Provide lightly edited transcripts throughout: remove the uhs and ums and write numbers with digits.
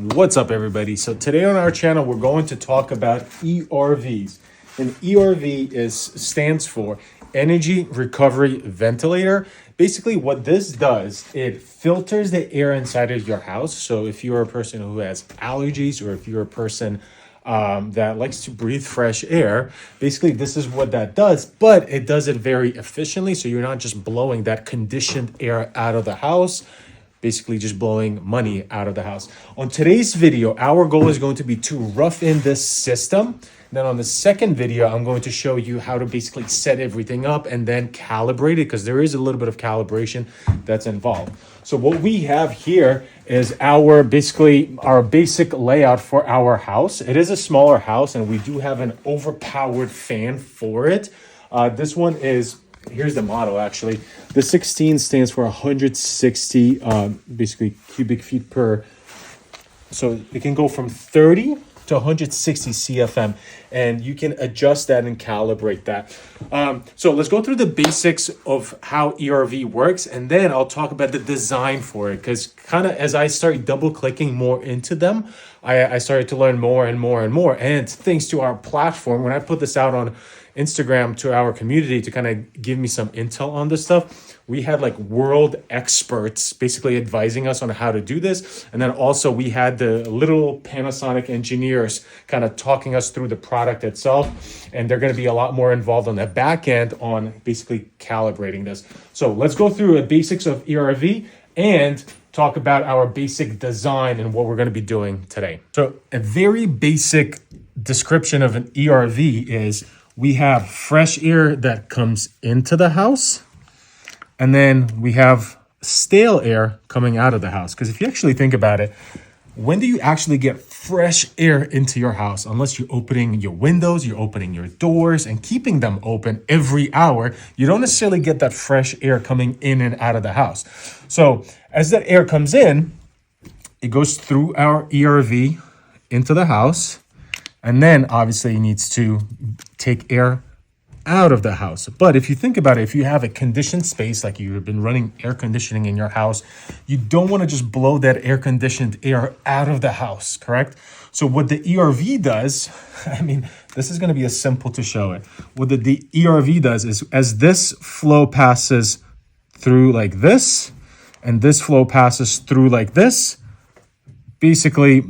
What's up, everybody? So today on our channel, we're going to talk about ERVs. And stands for Energy Recovery Ventilator. Basically, what this does, it filters the air inside of your house. So if you're a person who has allergies, or if you're a person that likes to breathe fresh air, basically this is what that does, but it does it very efficiently. So you're not just blowing that conditioned air out of the house, basically just blowing money out of the house. On today's video, our goal is going to be to rough in this system. Then on the second video, I'm going to show you how to basically set everything up and then calibrate it, because there is a little bit of calibration that's involved. So what we have here is our basic layout for our house. It is a smaller house, and we do have an overpowered fan for it. This one is, here's the model actually. The 16 stands for 160 basically cubic feet per. So it can go from 30 to 160 CFM, and you can adjust that and calibrate that. So let's go through the basics of how ERV works, and then I'll talk about the design for it, because kind of as I start double clicking more into them, I started to learn more and more and more. And thanks to our platform, when I put this out on Instagram to our community to kind of give me some intel on this stuff, we had like world experts basically advising us on how to do this. And then also we had the little Panasonic engineers kind of talking us through the product itself. And they're going to be a lot more involved on the back end on basically calibrating this. So let's go through the basics of ERV and talk about our basic design and what we're going to be doing today. So a very basic description of an ERV is we have fresh air that comes into the house, and then we have stale air coming out of the house. Because if you actually think about it, when do you actually get fresh air into your house? Unless you're opening your windows, you're opening your doors and keeping them open every hour, you don't necessarily get that fresh air coming in and out of the house. So as that air comes in, it goes through our ERV into the house. And then obviously it needs to take air out of the house. But if you think about it, if you have a conditioned space, like you've been running air conditioning in your house, you don't want to just blow that air conditioned air out of the house, correct? So what the ERV does, I mean, this is going to be simple to show it. What the ERV does is, as this flow passes through like this, and this flow passes through like this, basically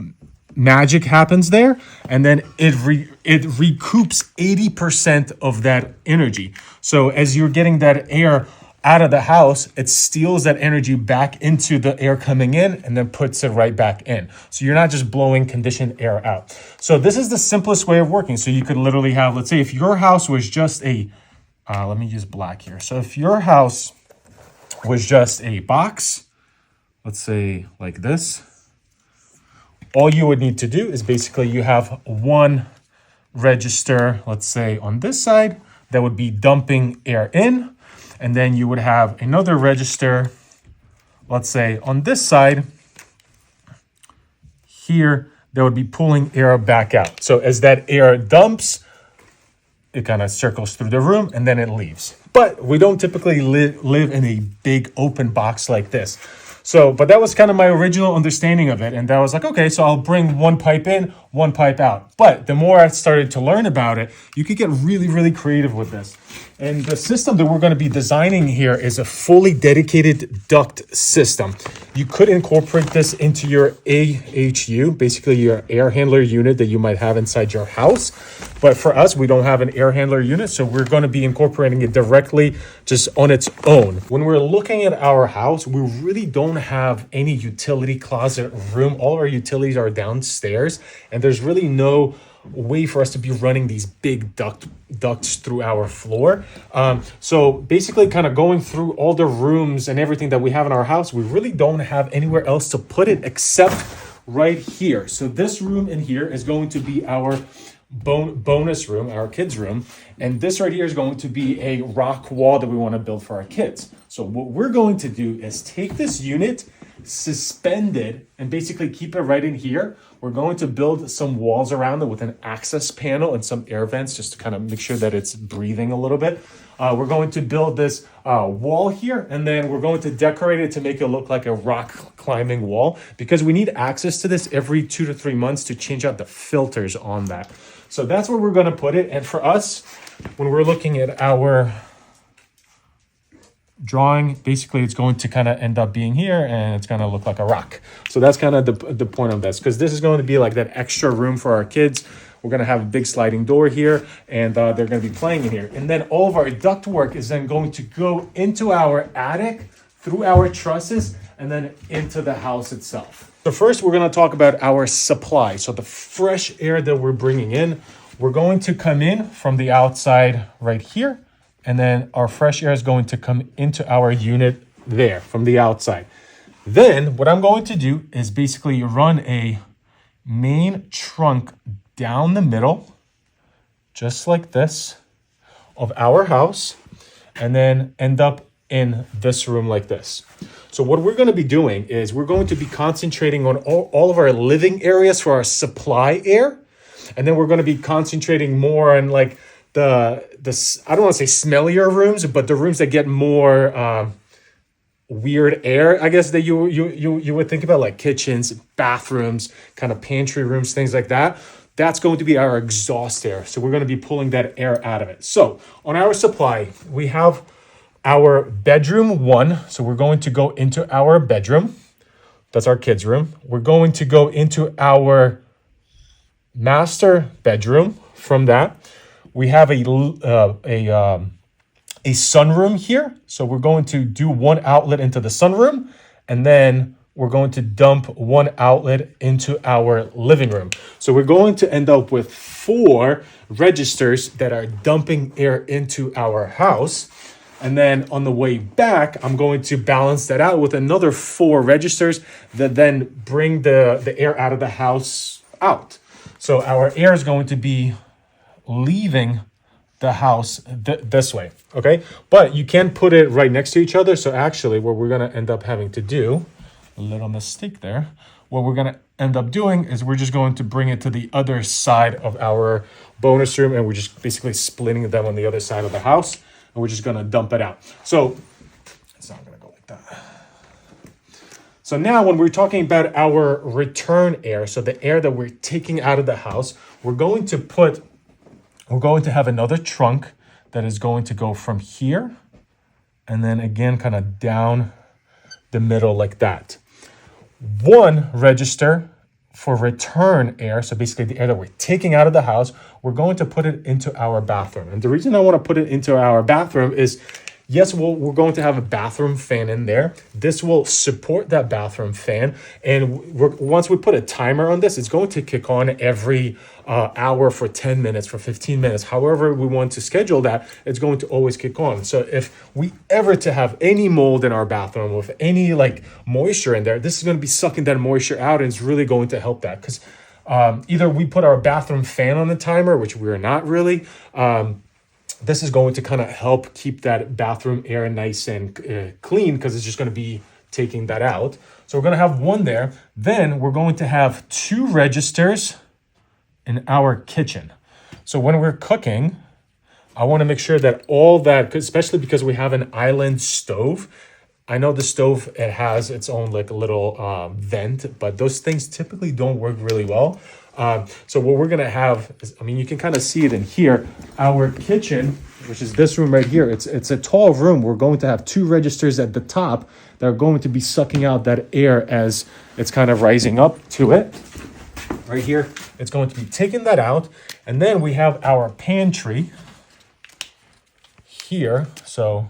magic happens there, and then it recoups 80% of that energy. So as you're getting that air out of the house, it steals that energy back into the air coming in and then puts it right back in. So you're not just blowing conditioned air out. So this is the simplest way of working. So you could literally have, let's say if your house was just a, let me use black here. So if your house was just a box, let's say like this, all you would need to do is basically you have one register, let's say on this side, that would be dumping air in. And then you would have another register, let's say on this side here, that would be pulling air back out. So as that air dumps, it kind of circles through the room and then it leaves. But we don't typically live in a big open box like this. So, but that was kind of my original understanding of it. And that was like, okay, so I'll bring one pipe in, one pipe out. But the more I started to learn about it, you could get really, really creative with this. And the system that we're going to be designing here is a fully dedicated duct system. You could incorporate this into your AHU, basically your air handler unit that you might have inside your house. But for us, we don't have an air handler unit, so we're going to be incorporating it directly just on its own. When we're looking at our house, we really don't have any utility closet room. All our utilities are downstairs, and there's really no way for us to be running these big ducts through our floor. So basically kind of going through all the rooms and everything that we have in our house, we really don't have anywhere else to put it except right here. So this room in here is going to be our bonus room, our kids' room. And this right here is going to be a rock wall that we want to build for our kids. So what we're going to do is take this unit, suspend it, and basically keep it right in here. We're going to build some walls around it with an access panel and some air vents just to kind of make sure that it's breathing a little bit. We're going to build this wall here, and then we're going to decorate it to make it look like a rock climbing wall because we need access to this every 2 to 3 months to change out the filters on that. So that's where we're going to put it. And for us, when we're looking at our drawing, basically it's going to kind of end up being here and it's going to look like a rock. So that's kind of the point of this, because this is going to be like that extra room for our kids. We're going to have a big sliding door here, and they're going to be playing in here. And then all of our ductwork is then going to go into our attic, through our trusses, and then into the house itself. So first, we're going to talk about our supply. So the fresh air that we're bringing in, we're going to come in from the outside right here, and then our fresh air is going to come into our unit there from the outside. Then what I'm going to do is basically run a main trunk down the middle, just like this, of our house, and then end up in this room like this. So what we're going to be doing is we're going to be concentrating on all of our living areas for our supply air, and then we're going to be concentrating more on like the I don't want to say smellier rooms, but the rooms that get more weird air, I guess, that you would think about, like kitchens, bathrooms, kind of pantry rooms, things like that. That's going to be our exhaust air. So we're going to be pulling that air out of it. So on our supply, we have our bedroom 1. So we're going to go into our bedroom. That's our kids' room. We're going to go into our master bedroom. From that, we have a sunroom here. So we're going to do one outlet into the sunroom, and then we're going to dump one outlet into our living room. So we're going to end up with 4 registers that are dumping air into our house. And then on the way back, I'm going to balance that out with another 4 registers that then bring the air out of the house out. So our air is going to be leaving the house this way, okay? But you can put it right next to each other. So actually what we're gonna end up having to do, a little mistake there, what we're gonna end up doing is we're just going to bring it to the other side of our bonus room, and we're just basically splitting them on the other side of the house, and we're just gonna dump it out. So it's not gonna go like that. So now when we're talking about our return air, so the air that we're taking out of the house, we're going to have another trunk that is going to go from here and then again kind of down the middle like that. 1 register for return air, so basically the air that we're taking out of the house, we're going to put it into our bathroom. And the reason I want to put it into our bathroom is, yes, we're going to have a bathroom fan in there. This will support that bathroom fan. And once we put a timer on this, it's going to kick on every hour for 10 minutes, for 15 minutes. However we want to schedule that, it's going to always kick on. So if we ever to have any mold in our bathroom with any like moisture in there, this is going to be sucking that moisture out, and it's really going to help that. Because either we put our bathroom fan on the timer, which we're not really, this is going to kind of help keep that bathroom air nice and clean, because it's just going to be taking that out. So we're going to have 1 there. Then we're going to have 2 registers in our kitchen. So when we're cooking, I want to make sure that all that, especially because we have an island stove. I know the stove, it has its own like little vent, but those things typically don't work really well. So what we're going to have is, I mean, you can kind of see it in here. Our kitchen, which is this room right here, it's a tall room. We're going to have 2 registers at the top that are going to be sucking out that air as it's kind of rising up to it. Right here, it's going to be taking that out. And then we have our pantry here. So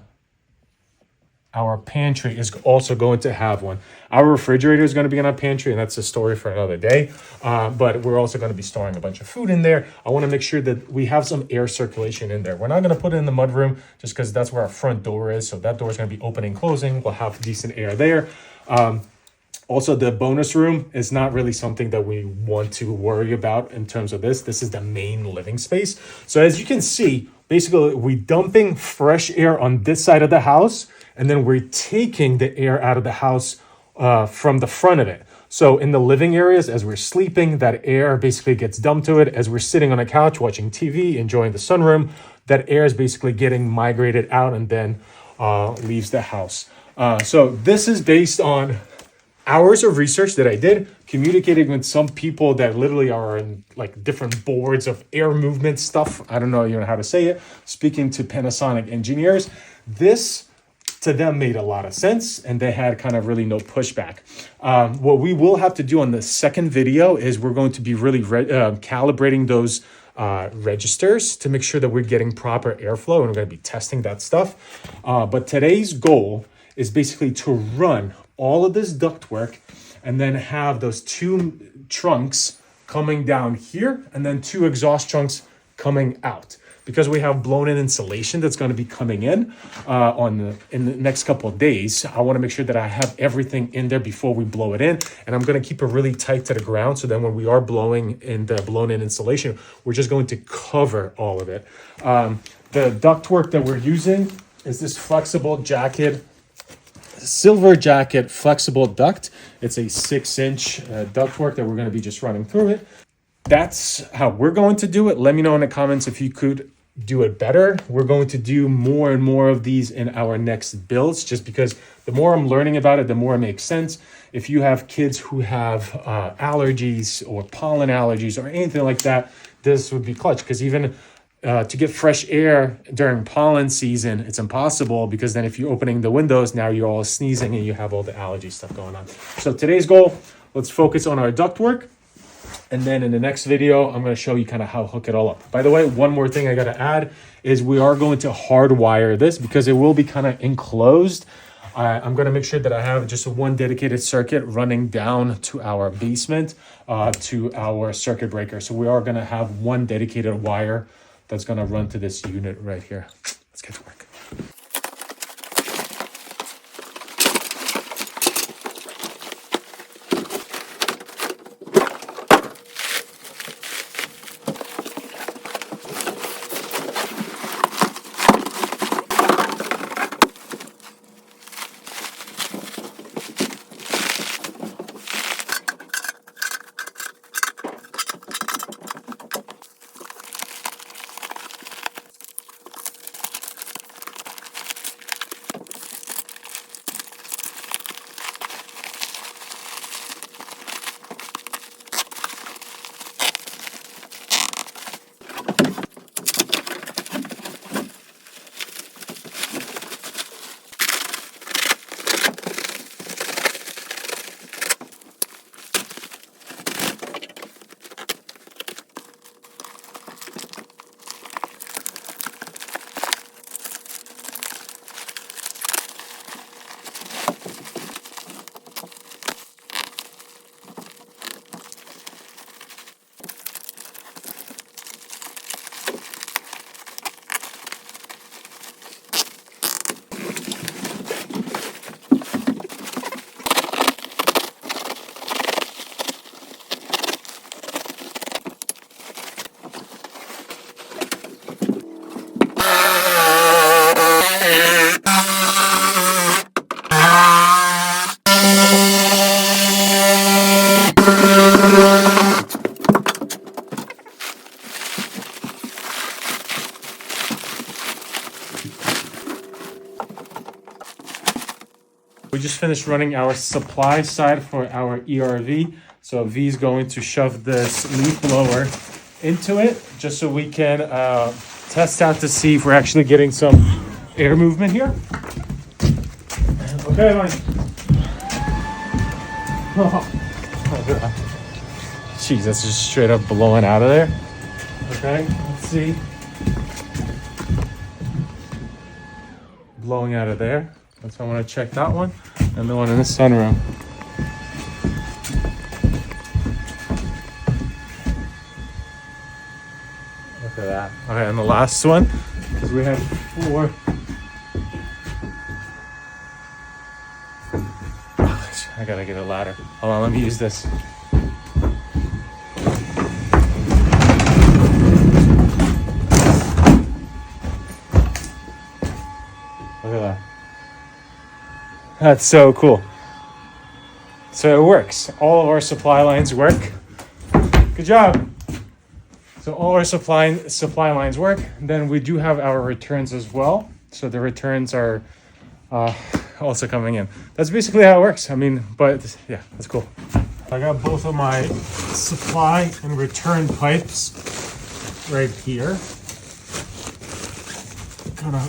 our pantry is also going to have one. Our refrigerator is going to be in our pantry, and that's a story for another day. But we're also going to be storing a bunch of food in there. I want to make sure that we have some air circulation in there. We're not going to put it in the mudroom just because that's where our front door is. So that door is going to be opening, closing. We'll have decent air there. Also, the bonus room is not really something that we want to worry about in terms of this. This is the main living space. So as you can see, basically we're dumping fresh air on this side of the house, and then we're taking the air out of the house from the front of it. So in the living areas, as we're sleeping, that air basically gets dumped to it. As we're sitting on a couch watching TV, enjoying the sunroom, that air is basically getting migrated out and then leaves the house. So this is based on hours of research that I did, communicating with some people that literally are in like different boards of air movement stuff. I don't know even how to say it. Speaking to Panasonic engineers, this to them made a lot of sense, and they had kind of really no pushback. What we will have to do on the second video is we're going to be really calibrating those registers to make sure that we're getting proper airflow, and we're going to be testing that stuff. But today's goal is basically to run all of this ductwork and then have those two trunks coming down here and then two exhaust trunks coming out. Because we have blown-in insulation that's going to be coming in in the next couple of days, I want to make sure that I have everything in there before we blow it in. And I'm going to keep it really tight to the ground, so then when we are blowing in the blown-in insulation, we're just going to cover all of it. The ductwork that we're using is this flexible jacket, silver jacket flexible duct. It's a 6-inch ductwork that we're going to be just running through it. That's how we're going to do it. Let me know in the comments if you could do it better. We're going to do more and more of these in our next builds, just because the more I'm learning about it, the more it makes sense. If you have kids who have allergies or pollen allergies or anything like that, this would be clutch, because even to get fresh air during pollen season, it's impossible, because then if you're opening the windows, now you're all sneezing and you have all the allergy stuff going on. So today's goal, let's focus on our ductwork. And then in the next video, I'm going to show you kind of how to hook it all up. By the way, one more thing I got to add is we are going to hardwire this because it will be kind of enclosed. I'm going to make sure that I have just one dedicated circuit running down to our basement, to our circuit breaker. So we are going to have one dedicated wire that's going to run to this unit right here. Let's get to work. We just finished running our supply side for our ERV. So V is going to shove this leaf blower into it just so we can test out to see if we're actually getting some air movement here. Okay, Mike. Jeez, that's just straight up blowing out of there. Okay, let's see. Blowing out of there. That's why I want to check that one. And the one in the sunroom. Look at that. Okay, and the last one, because we have 4. I gotta get a ladder. Hold on, let me use this. Look at that. That's so cool. So it works. All of our supply lines work. Good job. So all our supply lines work. Then we do have our returns as well. So the returns are also coming in. That's basically how it works. I mean, but yeah, that's cool. I got both of my supply and return pipes right here.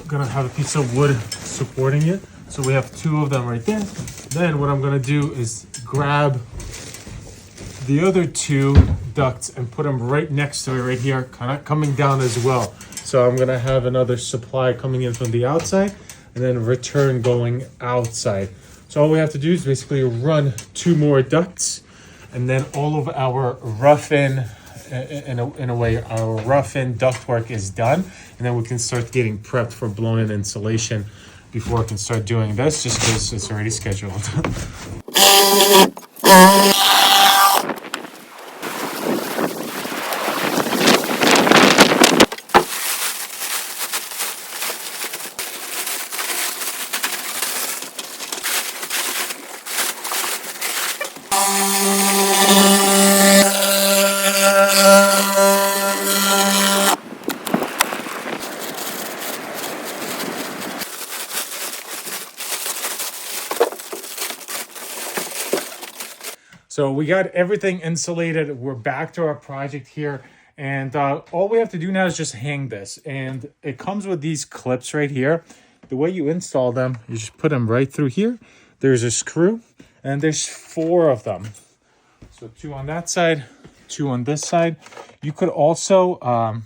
Gonna have a piece of wood supporting it. So we have two of them right there. Then what I'm gonna do is grab the other two ducts and put them right next to it right here, kind of coming down as well. So I'm gonna have another supply coming in from the outside and then return going outside. So all we have to do is basically run two more ducts, and then all of our rough-in, in a way, our rough-in ductwork is done, and then we can start getting prepped for blown-in insulation before I can start doing this, just because it's already scheduled. So we got everything insulated. We're back to our project here. And all we have to do now is just hang this. And it comes with these clips right here. The way you install them, you just put them right through here. There's a screw, and there's 4 of them. So 2 on that side, 2 on this side. You could also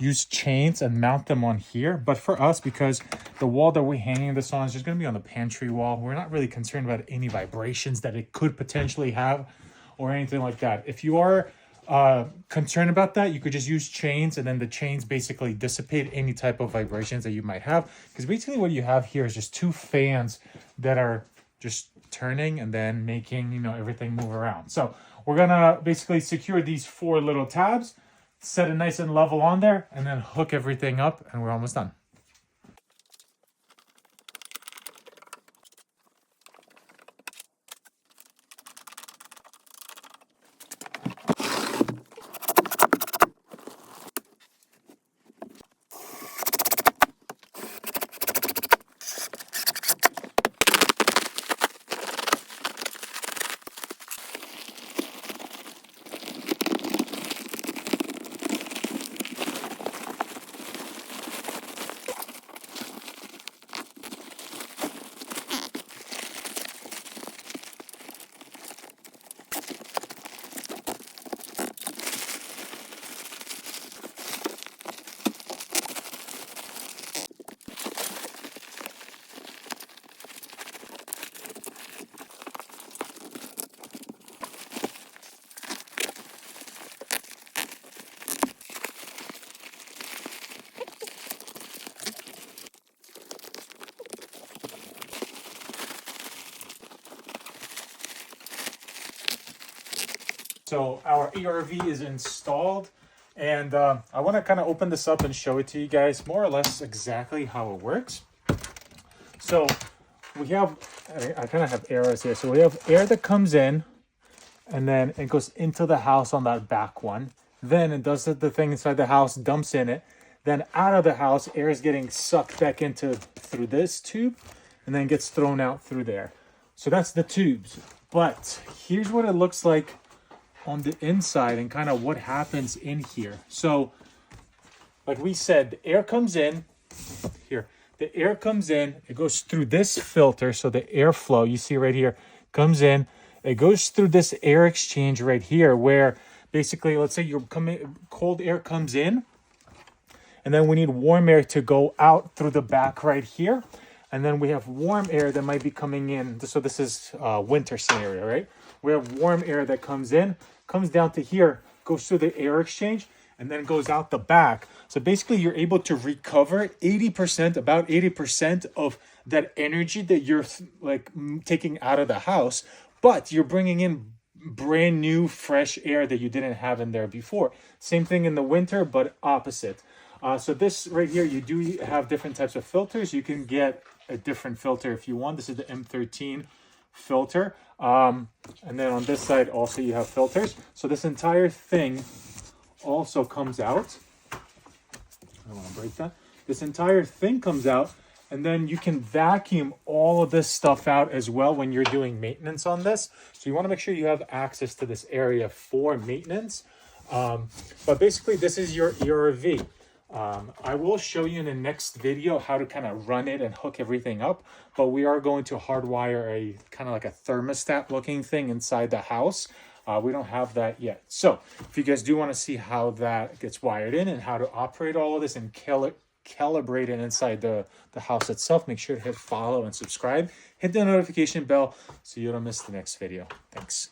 use chains and mount them on here. But for us, because the wall that we're hanging this on is just going to be on the pantry wall, we're not really concerned about any vibrations that it could potentially have or anything like that. If you are concerned about that, you could just use chains, and then the chains basically dissipate any type of vibrations that you might have. Because basically what you have here is just 2 fans that are just turning and then making, you know, everything move around. So we're going to basically secure these 4 little tabs, set it nice and level on there, and then hook everything up, and we're almost done. So our ERV is installed, and I want to kind of open this up and show it to you guys more or less exactly how it works. So we have, I kind of have arrows here. So we have air that comes in, and then it goes into the house on that back one. Then it does the thing inside the house, dumps in it. Then out of the house, air is getting sucked back into through this tube, and then gets thrown out through there. So that's the tubes. But here's what it looks like on the inside and kind of what happens in here. So like we said, the air comes in here. The air comes in, it goes through this filter. So the airflow you see right here comes in, it goes through this air exchange right here, where basically, let's say you're coming, cold air comes in, and then we need warm air to go out through the back right here. And then we have warm air that might be coming in. So this is winter scenario, right? We have warm air that comes in, comes down to here, goes through the air exchange, and then goes out the back. So basically you're able to recover 80%, about 80% of that energy that you're like taking out of the house, but you're bringing in brand new fresh air that you didn't have in there before. Same thing in the winter, but opposite. So this right here, you do have different types of filters. You can get a different filter if you want. This is the M13 filter. And then on this side also you have filters. So this entire thing also comes out. I don't want to break that. This entire thing comes out, And then you can vacuum all of this stuff out as well when you're doing maintenance on this. So you want to make sure you have access to this area for maintenance. But basically, this is your ERV. I will show you in the next video how to kind of run it and hook everything up. But we are going to hardwire a kind of like a thermostat looking thing inside the house. We don't have that yet. So if you guys do want to see how that gets wired in and how to operate all of this and calibrate it inside the house itself, make sure to hit follow and subscribe. Hit the notification bell so you don't miss the next video. Thanks.